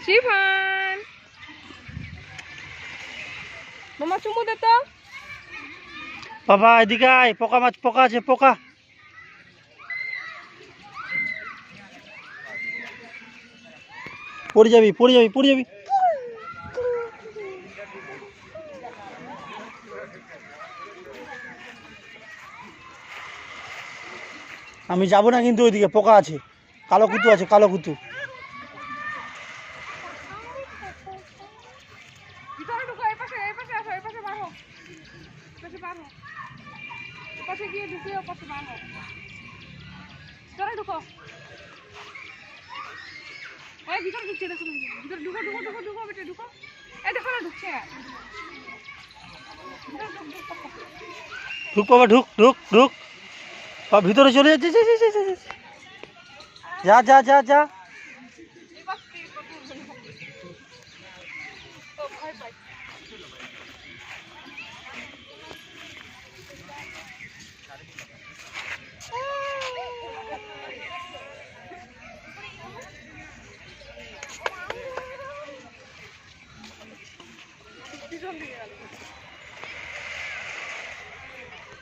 শিফান মামা চুমু দে তো। বাবা এদিকে আয়, পোকা মাছ, পোকা আছে, পোকা। পড়ে যাবি, পড়ে যাবি, পড়ে যাবি। আমি যাবো না কিন্তু ওইদিকে, পোকা আছে, কালো কুতু আছে, কালো কুতু। ভিতরে ঢুকো, এই পাশে আসো, এই পাশে বার হো, এই পাশে বার হো, এই পাশে গিয়ে ঢুকে ওই পাশে বার হো, ভিতরে ঢুকো। এই ভিতরে ঢুকছে, দেখো ভিতরে ঢুকো ঢুকো ঢুকো ঢুকো বেটা ঢুকো। এই দেখো না ঢুকছে। ভিতরে ঢুক ঢুক ঢুক। ঢুক বাবা, ঢুক ঢুক ঢুক। বাবা ভিতরে চলে যাচ্ছে, যা যা যা যা। এই পাশ থেকে কত তো ভয় পাই।